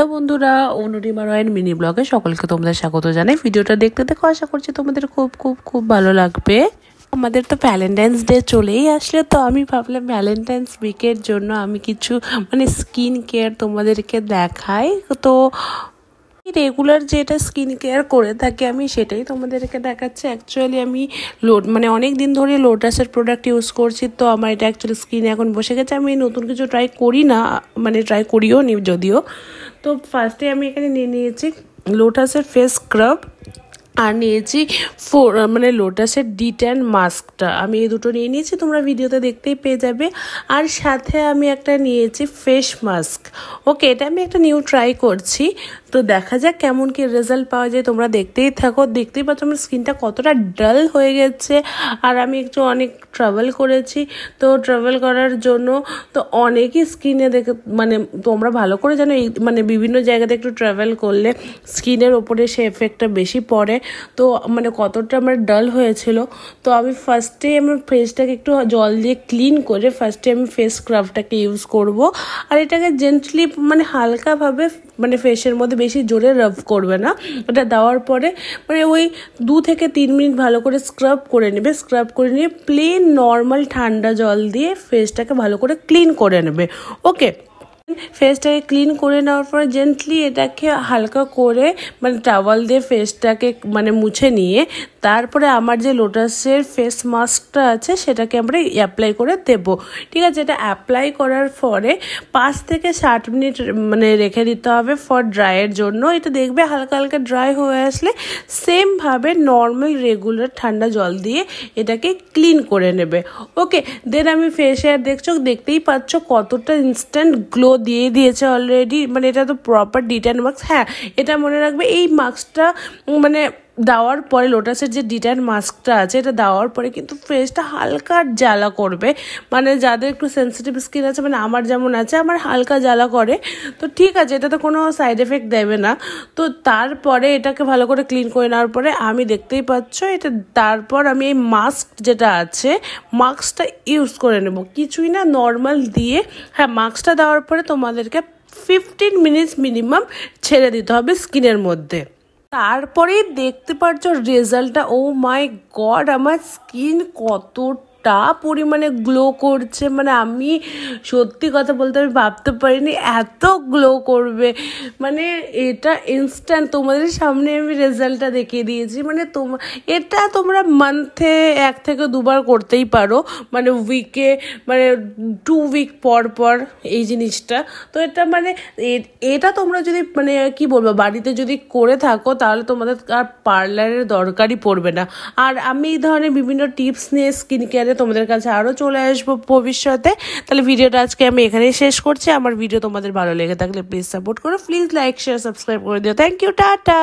Hello বন্ধুরা, অনুরিমা রয়ের mini ব্লগে সকলকে তোমাদের স্বাগত জানাই। ভিডিওটা দেখতে দেখো, আশা করছি তোমাদের খুব খুব খুব ভালো লাগবে। আমাদের তো ভ্যালেন্টাইন্স ডে চলেই আসলে, তো আমি ভাবলাম ভ্যালেন্টাইন্স উইকের জন্য আমি কিছু স্কিন কেয়ার তোমাদেরকে দেখাই। তো রেগুলার যেটা স্কিন কেয়ার করে থাকি আমি সেটাই তোমাদেরকে দেখাচ্ছি। অ্যাকচুয়ালি আমি অনেক দিন ধরে লোটাসের প্রোডাক্ট ইউজ করছি, তো আমার এটা অ্যাকচুয়ালি স্কিনে এখন বসে গেছে। আমি নতুন কিছু ট্রাই করি না, ট্রাই করিও নি যদিও। তো ফার্স্টে আমি এখানে নিয়ে নিয়েছি লোটাসের ফেস স্ক্রাব, আর নিয়েছি লোটাসের ডিট্যান মাস্কটা। আমি এই দুটো নিয়ে নিয়েছি, তোমরা ভিডিওতে দেখতেই পেয়ে যাবে। আর সাথে আমি একটা নিয়েছি ফেস মাস্ক। ওকে, এটা আমি একটা নিউ ট্রাই করছি, তো দেখা যাক কেমন কি রেজাল্ট পাওয়া যায়। তোমরা দেখতেই থাকো। দেখতেই পাচ্ছ আমার স্কিনটা কতটা ডাল হয়ে গেছে। আর আমি একটু অনেক ট্রাভেল করেছি, তো ট্রাভেল করার জন্য তো অনেকই স্কিনে তোমরা ভালো করে জানো বিভিন্ন জায়গাতে একটু ট্রাভেল করলে স্কিনের ওপরে সে এফেক্টটা বেশি পড়ে। তো কতটা আমার ডাল হয়েছিল। তো আমি ফার্স্টে আমার ফেসটাকে একটু জল দিয়ে ক্লিন করে ফার্স্টে আমি ফেস স্ক্রাবটাকে ইউজ করব। আর এটাকে জেন্টলি হালকাভাবে ফেসের মধ্যে বেশি জোরে রাব করবে না। ওটা দেওয়ার পরে ওই 2 থেকে 3 মিনিট ভালো করে স্ক্রাব করে নেবে। স্ক্রাব করে নিয়ে প্লেন নর্মাল ঠান্ডা জল দিয়ে ফেসটাকে ভালো করে ক্লিন করে নেবে। ওকে, ফেসটাকে ক্লিন করে নেওয়ার পরে জেন্টলি এটাকে হালকা করে টাওয়াল দিয়ে ফেসটাকে মুছে নিয়ে তারপরে আমার যে লোটাসের ফেস মাস্কটা আছে সেটাকে আমরা অ্যাপ্লাই করে দেব। ঠিক আছে, এটা অ্যাপ্লাই করার পরে 5 থেকে 7 মিনিট রেখে দিতে হবে ফর ড্রাইয়ের জন্য। এটা দেখবে হালকা হালকা ড্রাই হয়ে আসলে সেমভাবে নর্মাল রেগুলার ঠান্ডা জল দিয়ে এটাকে ক্লিন করে নেবে। ওকে, দেন আমি ফেসে আর দেখতেই পাচ্ছ কতটা ইনস্ট্যান্ট গ্লো দিয়ে দিয়েছে অলরেডি। এটা তো প্রপার ডিট্যান মাস্ক। হ্যাঁ, এটা মনে রাখবে, এই মাস্কটা দেওয়ার পরে লোটাসের যে ডিট্যান মাস্কটা আছে এটা দেওয়ার পরে কিন্তু ফেসটা হালকা জ্বালা করবে। যাদের একটু সেন্সিটিভ স্কিন আছে, আমার যেমন আছে, আমার হালকা জ্বালা করে। তো ঠিক আছে, এটা তো কোনো সাইড এফেক্ট দেবে না। তো তারপরে এটাকে ভালো করে ক্লিন করে নেওয়ার পরে আমি দেখতেই পাচ্ছ এটা, তারপর আমি এই মাস্ক যেটা আছে মাস্কটা ইউজ করে নেব। কিছুই না, নর্মাল দিয়ে। হ্যাঁ, মাস্কটা দেওয়ার পরে তোমাদেরকে 15 মিনিটস মিনিমাম ছেড়ে দিতে হবে স্কিনের মধ্যে। তারপরেই দেখতে পাচ্ছ রেজাল্টটা। ও মাই গড, আমার স্কিন কতটা পরিমাণে গ্লো করছে। আমি সত্যি কথা বলতে আমি ভাবতে পারিনি এত গ্লো করবে। এটা ইনস্ট্যান্ট তোমাদের সামনে আমি রেজাল্টটা দেখিয়ে দিয়েছি। এটা তোমরা মান্থে 1 থেকে 2 বার করতেই পারো, উইকে 2 উইক পর পর এই জিনিসটা। তো এটা এটা তোমরা যদি কি বলবো বাড়িতে যদি করে থাকো তাহলে তোমাদের আর পার্লারের দরকারই পড়বে না। আর আমি এই ধরনের বিভিন্ন টিপস নিয়ে স্কিন কেয়ারে তোমাদের কাছে আরও চলে আসবো ভবিষ্যতে। তাহলে ভিডিওটা আজকে আমি এখানেই শেষ করছি। আমার ভিডিও তোমাদের ভালো লেগে থাকলে প্লিজ সাপোর্ট করো, প্লিজ লাইক শেয়ার সাবস্ক্রাইব করে দিও। Thank you, tata.